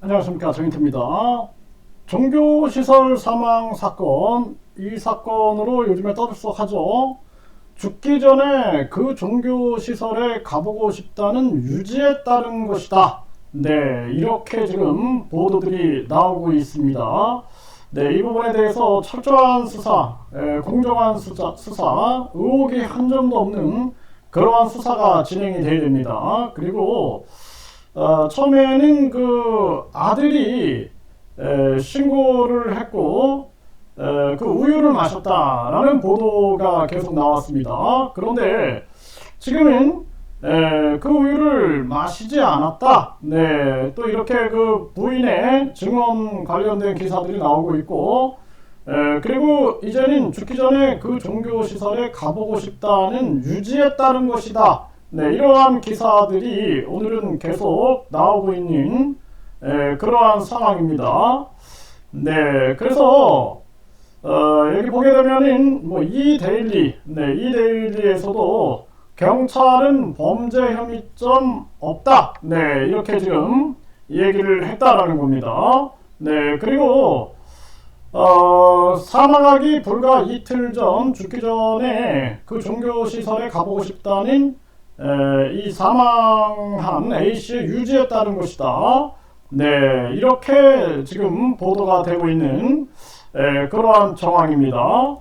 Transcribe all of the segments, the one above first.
안녕하십니까, 정인태입니다. 종교시설 사망 사건, 이 사건으로 요즘에 떠들썩하죠. 죽기 전에 그 종교시설에 가보고 싶다는 유지에 따른 것이다. 네, 이렇게 지금 보도들이 나오고 있습니다. 네, 이 부분에 대해서 철저한 수사, 공정한 수사, 의혹이 한 점도 없는 그러한 수사가 진행이 되어야 됩니다. 그리고 처음에는 그 아들이 신고를 했고 그 우유를 마셨다라는 보도가 계속 나왔습니다. 그런데 지금은 그 우유를 마시지 않았다. 네, 또 이렇게 그 부인의 증언 관련된 기사들이 나오고 있고, 그리고 이제는 죽기 전에 그 종교시설에 가보고 싶다는 유지에 따른 것이다. 네, 이러한 기사들이 오늘은 계속 나오고 있는 그러한 상황입니다. 네, 그래서 여기 보게 되면은 뭐 이데일리에서도 경찰은 범죄 혐의점 없다. 네, 이렇게 지금 얘기를 했다라는 겁니다. 네, 그리고 사망하기 불과 이틀 전, 죽기 전에 그 종교시설에 가보고 싶다는 이 사망한 A씨의 유지에 따른 것이다. 네, 이렇게 지금 보도가 되고 있는 그러한 정황입니다.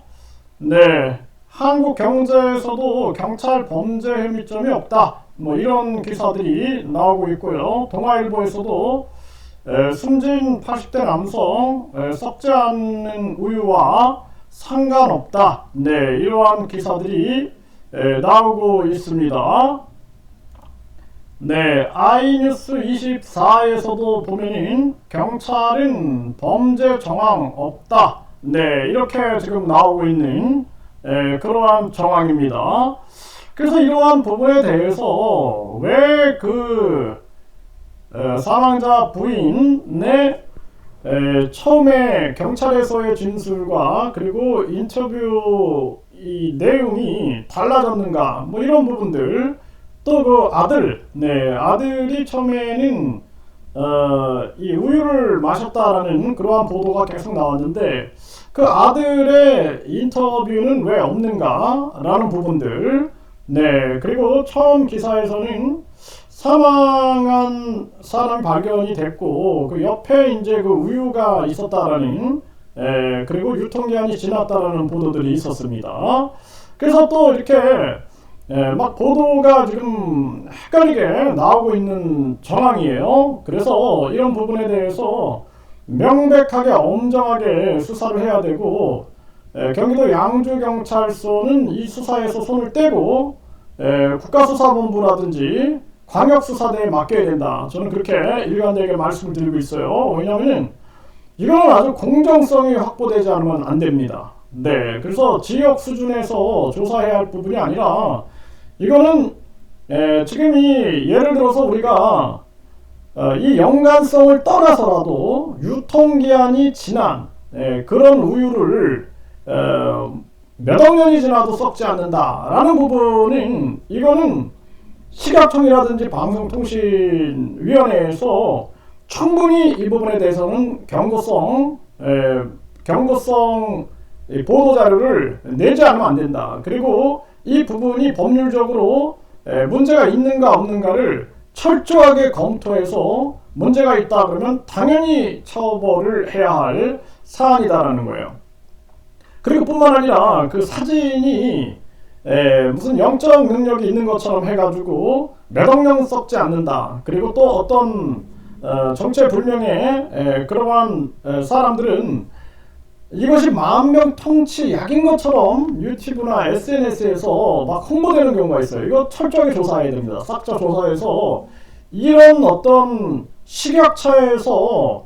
네, 한국경제에서도 경찰 범죄 혐의점이 없다. 뭐 이런 기사들이 나오고 있고요. 동아일보에서도 숨진 80대 남성 썩지 않는 우유와 상관없다. 네, 이러한 기사들이 나오고 있습니다. 네, 아이뉴스 24에서도 보면은 경찰은 범죄 정황 없다. 네, 이렇게 지금 나오고 있는 그러한 정황입니다. 그래서 이러한 부분에 대해서 왜 그 사망자 부인의 처음에 경찰에서의 진술과 그리고 인터뷰 이 내용이 달라졌는가, 뭐 이런 부분들, 또 그 아들이 처음에는 이 우유를 마셨다라는 그러한 보도가 계속 나왔는데 그 아들의 인터뷰는 왜 없는가라는 부분들, 네, 그리고 처음 기사에서는 사망한 사람 발견이 됐고 그 옆에 이제 그 우유가 있었다라는 그리고 유통기한이 지났다라는 보도들이 있었습니다. 그래서 또 이렇게 막 보도가 지금 헷갈리게 나오고 있는 정황이에요. 그래서 이런 부분에 대해서 명백하게 엄정하게 수사를 해야 되고 경기도 양주경찰서는 이 수사에서 손을 떼고 국가수사본부라든지 광역수사대에 맡겨야 된다. 저는 그렇게 일관되게 말씀을 드리고 있어요. 왜냐하면 이거는 아주 공정성이 확보되지 않으면 안 됩니다. 네, 그래서 지역 수준에서 조사해야 할 부분이 아니라 이거는 지금 이 예를 들어서 우리가 이 연관성을 떠나서라도 유통기한이 지난 그런 우유를 몇억 년이 지나도 썩지 않는다라는 부분은 이거는 식약청이라든지 방송통신위원회에서 충분히 이 부분에 대해서는 경고성 보도자료를 내지 않으면 안 된다. 그리고 이 부분이 법률적으로 문제가 있는가 없는가를 철저하게 검토해서 문제가 있다 그러면 당연히 처벌을 해야 할 사안이다라는 거예요. 그리고 뿐만 아니라 그 사진이 무슨 영적 능력이 있는 것처럼 해가지고 몇억 년 썩지 않는다. 그리고 또 어떤 정체불명의 그러한 사람들은 이것이 만병통치 약인 것처럼 유튜브나 SNS에서 막 홍보되는 경우가 있어요. 이거 철저하게 조사해야 됩니다. 싹다 조사해서 이런 어떤 식약처에서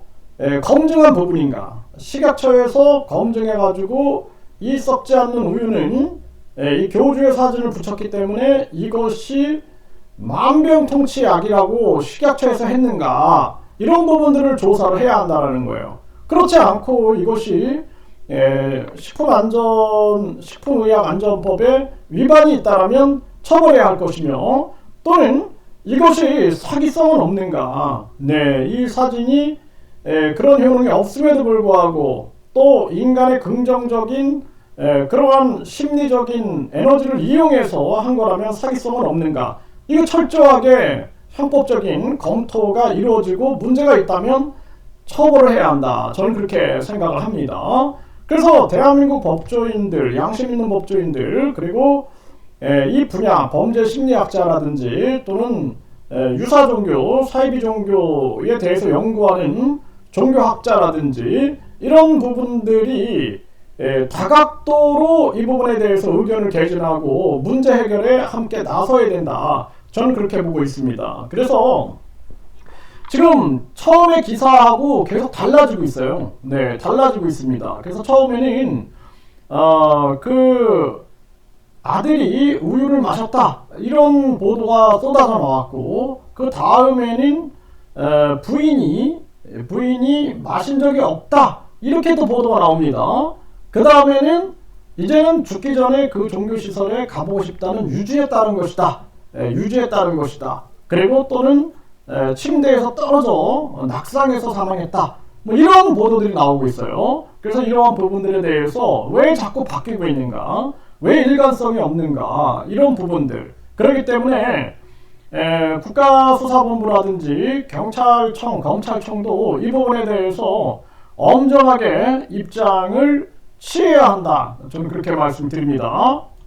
검증한 부분인가, 식약처에서 검증해가지고 이 썩지 않는 우유는 이 교주의 사진을 붙였기 때문에 이것이 만병통치 약이라고 식약처에서 했는가, 이런 부분들을 조사를 해야 한다는 거예요. 그렇지 않고 이것이 식품의약안전법에 위반이 있다면 처벌해야 할 것이며, 또는 이것이 사기성은 없는가? 네, 이 사진이 그런 효능이 없음에도 불구하고 또 인간의 긍정적인 그러한 심리적인 에너지를 이용해서 한 거라면 사기성은 없는가? 이거 철저하게 형법적인 검토가 이루어지고 문제가 있다면 처벌을 해야 한다. 저는 그렇게 생각을 합니다. 그래서 대한민국 법조인들, 양심 있는 법조인들, 그리고 이 분야 범죄 심리학자라든지 또는 유사종교, 사이비 종교에 대해서 연구하는 종교학자라든지 이런 부분들이 다각도로 이 부분에 대해서 의견을 개진하고 문제 해결에 함께 나서야 된다. 저는 그렇게 보고 있습니다. 그래서 지금 처음에 기사하고 계속 달라지고 있어요. 네, 달라지고 있습니다. 그래서 처음에는 그 아들이 우유를 마셨다 이런 보도가 쏟아져 나왔고, 그 다음에는 부인이 마신 적이 없다 이렇게 또 보도가 나옵니다. 그 다음에는 이제는 죽기 전에 그 종교시설에 가보고 싶다는 유지에 따른 것이다. 유지에 따른 것이다. 그리고 또는 침대에서 떨어져 낙상해서 사망했다. 뭐 이런 보도들이 나오고 있어요. 그래서 이러한 부분들에 대해서 왜 자꾸 바뀌고 있는가? 왜 일관성이 없는가? 이런 부분들. 그렇기 때문에 국가수사본부라든지 경찰청, 검찰청도 이 부분에 대해서 엄정하게 입장을 취해야 한다. 저는 그렇게 말씀드립니다.